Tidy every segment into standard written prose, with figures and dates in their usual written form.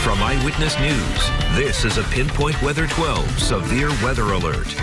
From Eyewitness News, this is a Pinpoint Weather 12 Severe Weather Alert.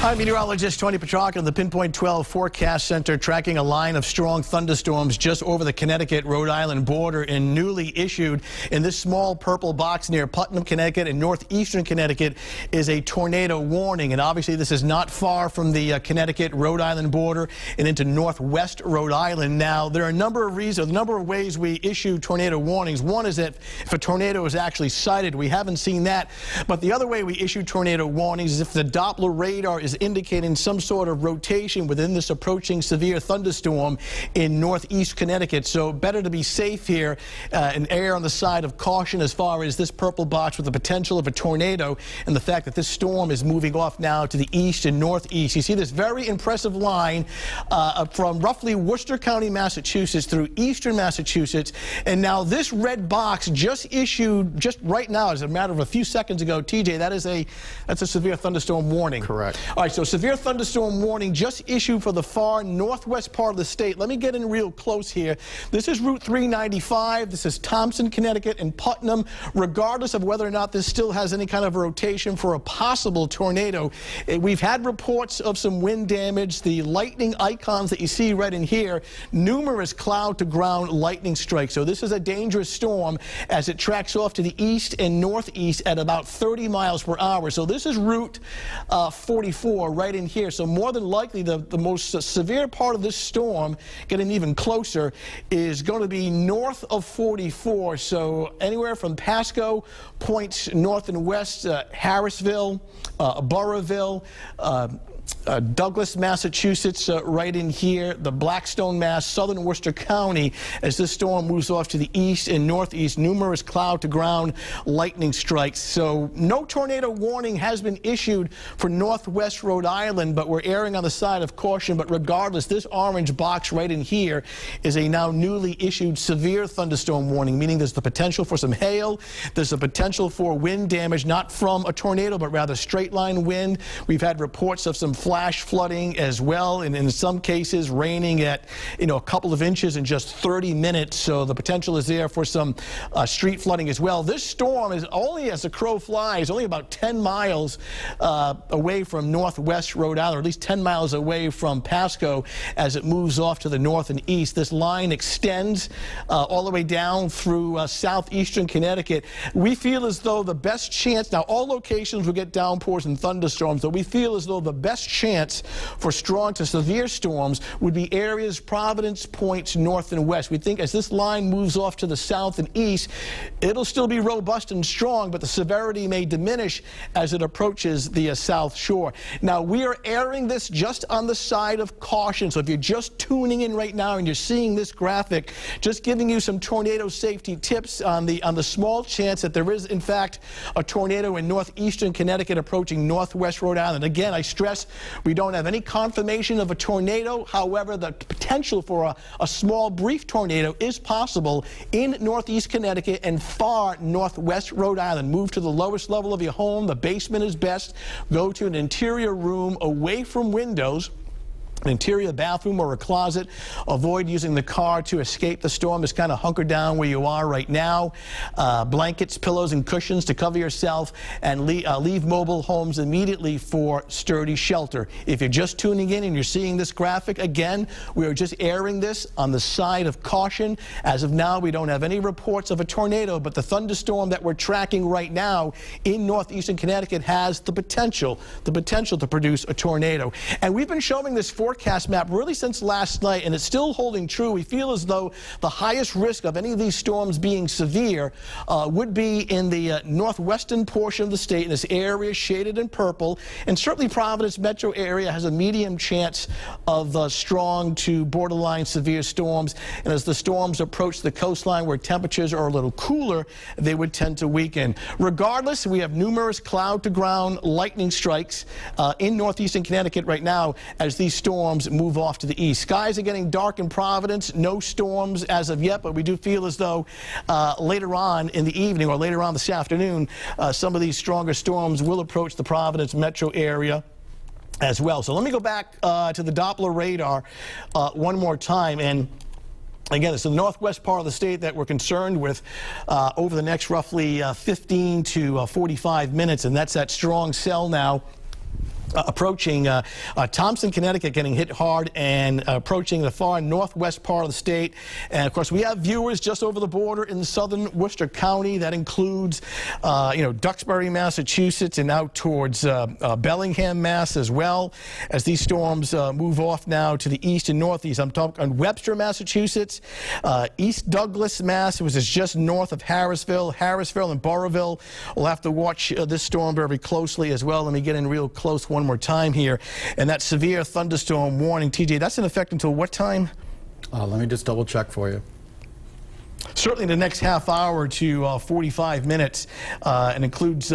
I'm meteorologist Tony Petrarca of the Pinpoint 12 Forecast Center, tracking a line of strong thunderstorms just over the Connecticut, Rhode Island border, and newly issued in this small purple box near Putnam, Connecticut and Northeastern Connecticut is a tornado warning. And obviously this is not far from the Connecticut, Rhode Island border and into northwest Rhode Island. Now, there are a number of reasons, a number of ways we issue tornado warnings. One is that if a tornado is actually sighted. We haven't seen that. But the other way we issue tornado warnings is if the Doppler radar is indicating some sort of rotation within this approaching severe thunderstorm in northeast Connecticut. So better to be safe here and err on the side of caution as far as this purple box with the potential of a tornado and the fact that this storm is moving off now to the east and northeast. You see this very impressive line from roughly Worcester County, Massachusetts through eastern Massachusetts. And now this red box just issued just right now, as a matter of a few seconds ago, TJ, that's a severe thunderstorm warning. Correct. All right, so severe thunderstorm warning just issued for the far northwest part of the state. Let me get in real close here. This is Route 395. This is Thompson, Connecticut, and Putnam. Regardless of whether or not this still has any kind of rotation for a possible tornado, we've had reports of some wind damage. The lightning icons that you see right in here, numerous cloud-to-ground lightning strikes. So this is a dangerous storm as it tracks off to the east and northeast at about 30 miles per hour. So this is Route 44. Right in here. So more than likely the most severe part of this storm, getting even closer, is going to be north of 44. So anywhere from Pasco, points north and west, Harrisville, Burrillville, Douglas, Massachusetts, right in here, the Blackstone, Mass, southern Worcester County, as this storm moves off to the east and northeast, numerous cloud-to-ground lightning strikes. So no tornado warning has been issued for northwest Rhode Island, but we're erring on the side of caution. But regardless, this orange box right in here is a now newly issued severe thunderstorm warning, meaning there's the potential for some hail, there's the potential for wind damage, not from a tornado, but rather straight-line wind. We've had reports of some flash flooding as well, and in some cases raining at a couple of inches in just 30 minutes. So the potential is there for some street flooding as well. This storm is only, as the crow flies, only about 10 miles away from northwest Rhode Island, or at least 10 miles away from Pasco as it moves off to the north and east. This line extends all the way down through southeastern Connecticut. We feel as though the best chance, now all locations will get downpours and thunderstorms, but we feel as though the best chance for strong to severe storms would be areas Providence points north and west. We think as this line moves off to the south and east, it'll still be robust and strong, but the severity may diminish as it approaches the south shore. Now, we are airing this just on the side of caution. So if you're just tuning in right now and you're seeing this graphic, just giving you some tornado safety tips on the small chance that there is, in fact, a tornado in northeastern Connecticut approaching northwest Rhode Island. Again, I stress we don't have any confirmation of a tornado. However, the potential for a small, brief tornado is possible in northeast Connecticut and far northwest Rhode Island. Move to the lowest level of your home. The basement is best. Go to an interior room away from windows, an interior bathroom or a closet. Avoid using the car to escape the storm. Just kind of hunker down where you are right now. Blankets, pillows, and cushions to cover yourself, and leave mobile homes immediately for sturdy shelter. If you're just tuning in and you're seeing this graphic, again, we are just airing this on the side of caution. As of now, we don't have any reports of a tornado, but the thunderstorm that we're tracking right now in northeastern Connecticut has the potential to produce a tornado. And we've been showing this forecast map really since last night, and it's still holding true. We feel as though the highest risk of any of these storms being severe would be in the northwestern portion of the state, in this area shaded in purple, and certainly Providence metro area has a medium chance of strong to borderline severe storms. And as the storms approach the coastline where temperatures are a little cooler, they would tend to weaken. Regardless, we have numerous cloud-to-ground lightning strikes in northeastern Connecticut right now as these storms move off to the east. Skies are getting dark in Providence. No storms as of yet, but we do feel as though later on in the evening or later on this afternoon, some of these stronger storms will approach the Providence metro area as well. So let me go back to the Doppler radar one more time. And Again, it's the northwest part of the state that we're concerned with over the next roughly 15 to 45 minutes, and that's that strong cell now. Approaching Thompson, Connecticut, getting hit hard, and approaching the far northwest part of the state. And of course, we have viewers just over the border in southern Worcester County. That includes, Duxbury, Massachusetts, and out towards Bellingham, Mass, as well. As these storms move off now to the east and northeast, I'm talking on Webster, Massachusetts, East Douglas, Mass. It was just north of Harrisville, and Burrillville. We'll have to watch this storm very closely as well. Let me get in real close one more time here. And that severe thunderstorm warning, TJ, that's in effect until what time? Let me just double check for you. Certainly the next half hour to 45 minutes, and includes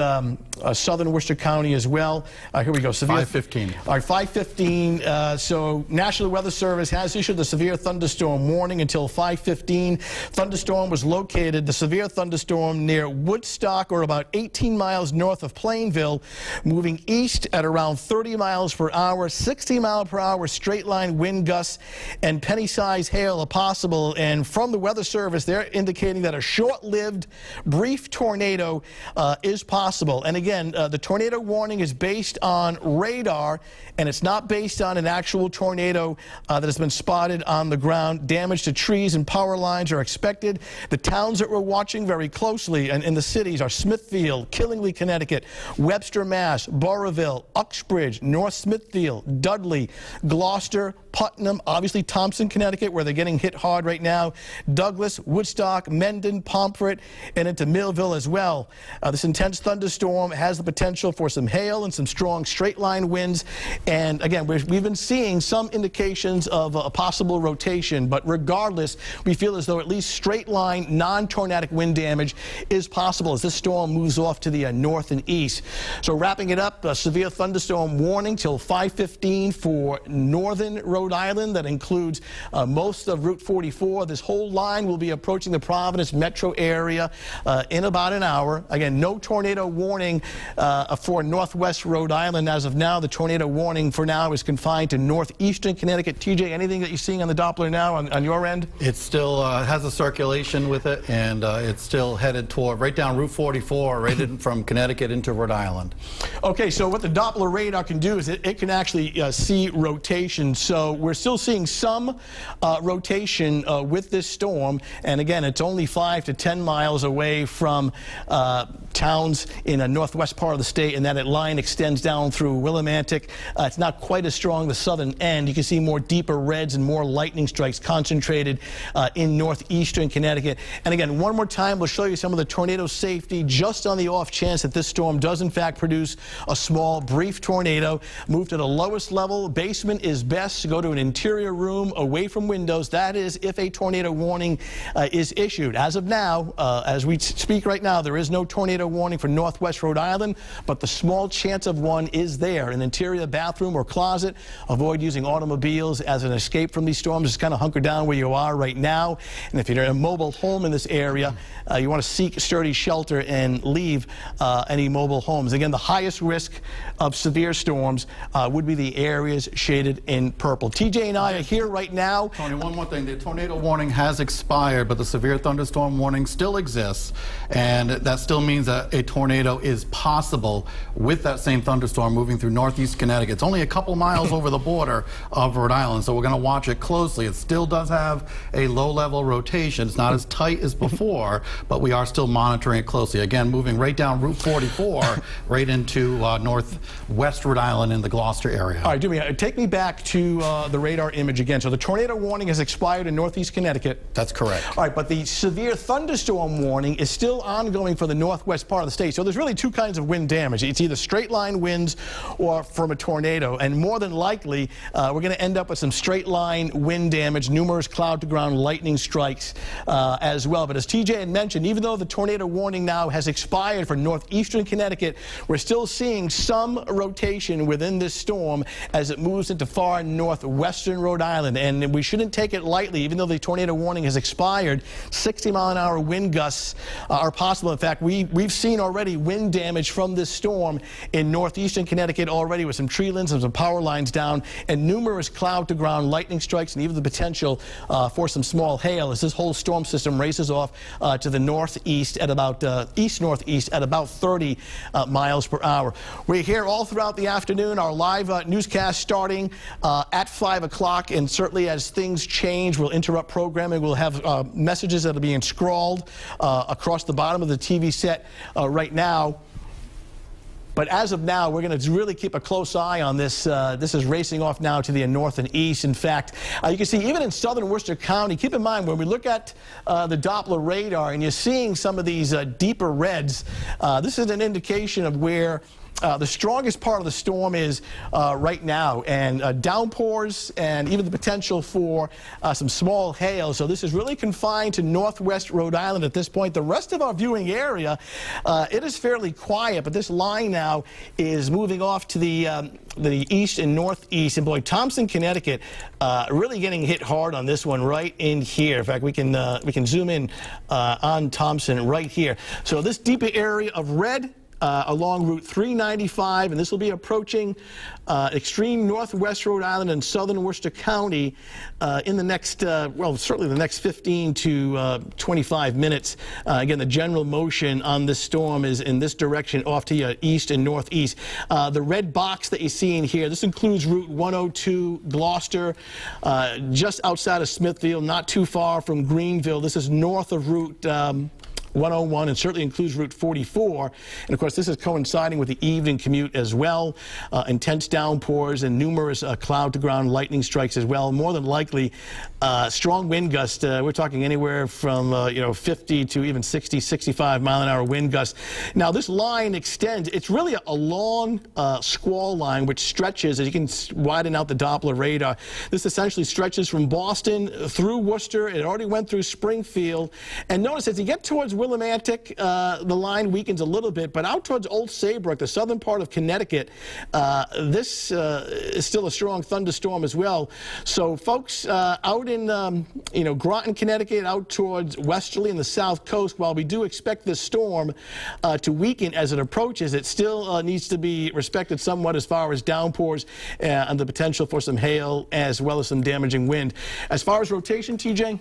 southern Worcester County as well. Here we go. Severe 5:15. All right, 5:15. So National Weather Service has issued the severe thunderstorm warning until 5:15. Thunderstorm was located, the severe thunderstorm, near Woodstock, or about 18 miles north of Plainville, moving east at around 30 miles per hour, 60 mile per hour straight line wind gusts, and penny-sized hail are possible. And from the Weather Service, they're indicating that a short-lived, brief tornado is possible. And again, the tornado warning is based on radar, and it's not based on an actual tornado that has been spotted on the ground. Damage to trees and power lines are expected. The towns that we're watching very closely and in the cities are Smithfield, Killingly, Connecticut, Webster, Mass, Burrillville, Uxbridge, North Smithfield, Dudley, Gloucester, Putnam, obviously Thompson, Connecticut, where they're getting hit hard right now, Douglas, Woodstock, Mendon, Pomfret, and into Millville as well. This intense thunderstorm has the potential for some hail and some strong straight-line winds. And again, we've been seeing some indications of a possible rotation, but regardless, we feel as though at least straight-line, non-tornadic wind damage is possible as this storm moves off to the north and east. So wrapping it up, a severe thunderstorm warning till 5:15 for northern Rhode Island. That includes most of Route 44. This whole line will be approaching the Providence metro area in about an hour. Again, no tornado warning for northwest Rhode Island as of now. The tornado warning for now is confined to northeastern Connecticut. TJ, anything that you're seeing on the Doppler now on your end? It still has a circulation with it, and it's still headed toward right down Route 44, right in from Connecticut into Rhode Island. Okay, so what the Doppler radar can do is it can actually see rotation. So we're still seeing some rotation with this storm, and again, it's only 5 to 10 miles away from towns in a northwest part of the state, and that line extends down through Willimantic. It's not quite as strong the southern end. You can see more deeper reds and more lightning strikes concentrated in northeastern Connecticut. And again, one more time, we'll show you some of the tornado safety just on the off chance that this storm does in fact produce a small, brief tornado. Move to the lowest level. Basement is best. Go to an interior room away from windows. That is if a tornado warning is issued. As of now, as we speak right now, there is no tornado warning for northwest Rhode Island, but the small chance of one is there. An interior bathroom or closet. Avoid using automobiles as an escape from these storms. Just kind of hunker down where you are right now. And if you're in a mobile home in this area, you want to seek sturdy shelter and leave any mobile homes. Again, the highest risk of severe storms would be the areas shaded in purple. TJ and I are here right now. Tony, one more thing. The tornado warning has expired, but the severe thunderstorm warning still exists, and that still means that a tornado is possible with that same thunderstorm moving through northeast Connecticut. It's only a couple miles over the border of Rhode Island, so we're going to watch it closely. It still does have a low-level rotation. It's not as tight as before, but we are still monitoring it closely. Again, moving right down Route 44, right into northwest Rhode Island in the Gloucester area. All right, take me back to the radar image again. So the tornado warning has expired in northeast Connecticut. That's correct. All right, but the severe thunderstorm warning is still ongoing for the northwest part of the state. So there's really two kinds of wind damage. It's either straight line winds or from a tornado. And more than likely, we're going to end up with some straight line wind damage, numerous cloud to ground lightning strikes as well. But as TJ had mentioned, even though the tornado warning now has expired for northeastern Connecticut, we're still seeing some rotation within this storm as it moves into far north northwestern Rhode Island, and we shouldn't take it lightly. Even though the tornado warning has expired, 60-mile-an-hour wind gusts are possible. In fact, we've seen already wind damage from this storm in northeastern Connecticut already, with some tree limbs and some power lines down, and numerous cloud-to-ground lightning strikes, and even the potential for some small hail as this whole storm system races off to the northeast at about east-northeast at about 30 miles per hour. We're here all throughout the afternoon. Our live newscast starting at 5 o'clock, and certainly as things change, we'll interrupt programming. We'll have messages that are being scrawled across the bottom of the TV set right now. But as of now, we're going to really keep a close eye on this. This is racing off now to the north and east. In fact, you can see even in southern Worcester County, keep in mind when we look at the Doppler radar and you're seeing some of these deeper reds, this is an indication of where the strongest part of the storm is right now, and downpours and even the potential for some small hail. So this is really confined to northwest Rhode Island at this point. The rest of our viewing area, it is fairly quiet, but this line now is moving off to the east and northeast. And boy, Thompson, Connecticut, really getting hit hard on this one right in here. In fact, we can zoom in on Thompson right here. So this deeper area of red along Route 395, and this will be approaching extreme northwest Rhode Island and southern Worcester County in the next, well, certainly the next 15 to 25 minutes. Again, the general motion on this storm is in this direction off to your east and northeast. The red box that you see in here, this includes Route 102, Gloucester, just outside of Smithfield, not too far from Greenville. This is north of Route 101, and certainly includes Route 44. And of course, this is coinciding with the evening commute as well. Intense downpours and numerous cloud-to-ground lightning strikes as well. More than likely, strong wind gusts. We're talking anywhere from 50 to even 60, 65 mile-an-hour wind gusts. Now, this line extends. It's really a long squall line which stretches, as you can widen out the Doppler radar. This essentially stretches from Boston through Worcester. It already went through Springfield. And notice as you get towards Willimantic, the line weakens a little bit, but out towards Old Saybrook, the southern part of Connecticut, this is still a strong thunderstorm as well. So folks out in Groton, Connecticut, out towards Westerly and the south coast, while we do expect this storm to weaken as it approaches, it still needs to be respected somewhat as far as downpours and the potential for some hail as well as some damaging wind. As far as rotation, TJ?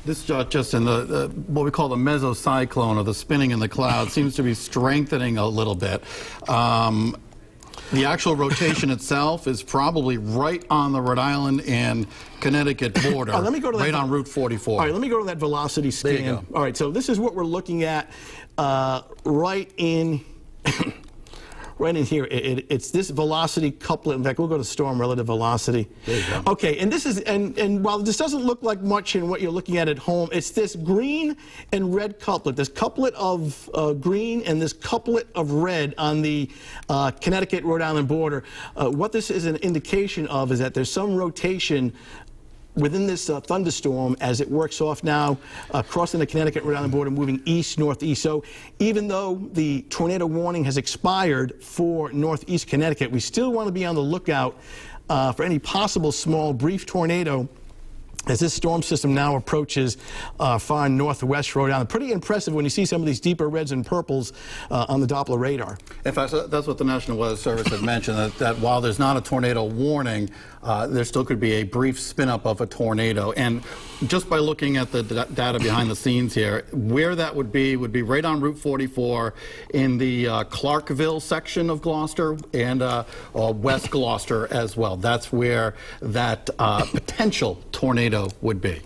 This just in the what we call the mesocyclone, or the spinning in the cloud, seems to be strengthening a little bit. The actual rotation itself is probably right on the Rhode Island and Connecticut border, let me go to right on Route 44. All right, let me go to that velocity scan. There you go. All right, so this is what we're looking at right in... Right in here, it's this velocity couplet. In fact, we'll go to storm relative velocity. There you go. Okay, and this is, and while this doesn't look like much in what you're looking at home, it's this green and red couplet. This couplet of green and this couplet of red on the Connecticut-Rhode Island border. What this is an indication of is that there's some rotation within this thunderstorm as it works off now, crossing the Connecticut-Rhode Island border, moving east-northeast. So even though the tornado warning has expired for northeast Connecticut, we still want to be on the lookout for any possible small, brief tornado as this storm system now approaches far northwest Rhode Island. Pretty impressive when you see some of these deeper reds and purples on the Doppler radar. In fact, that's what the National Weather Service had mentioned, that while there's not a tornado warning, there still could be a brief spin-up of a tornado. And just by looking at the data behind the scenes here, where that would be right on Route 44 in the Clarkville section of Gloucester and West Gloucester as well. That's where that potential tornado would be.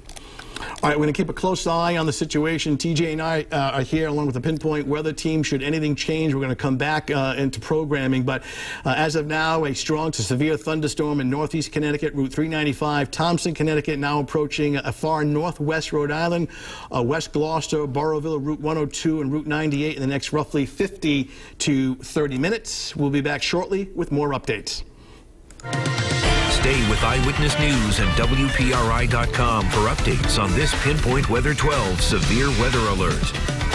All right, we're going to keep a close eye on the situation. TJ and I are here along with the Pinpoint weather team. Should anything change, we're going to come back into programming. But as of now, a strong to severe thunderstorm in northeast Connecticut, Route 395, Thompson, Connecticut, now approaching a far northwest Rhode Island, West Gloucester, Boroughville, Route 102, and Route 98 in the next roughly 50 to 30 minutes. We'll be back shortly with more updates. Stay with Eyewitness News and WPRI.com for updates on this Pinpoint Weather 12 severe weather alert.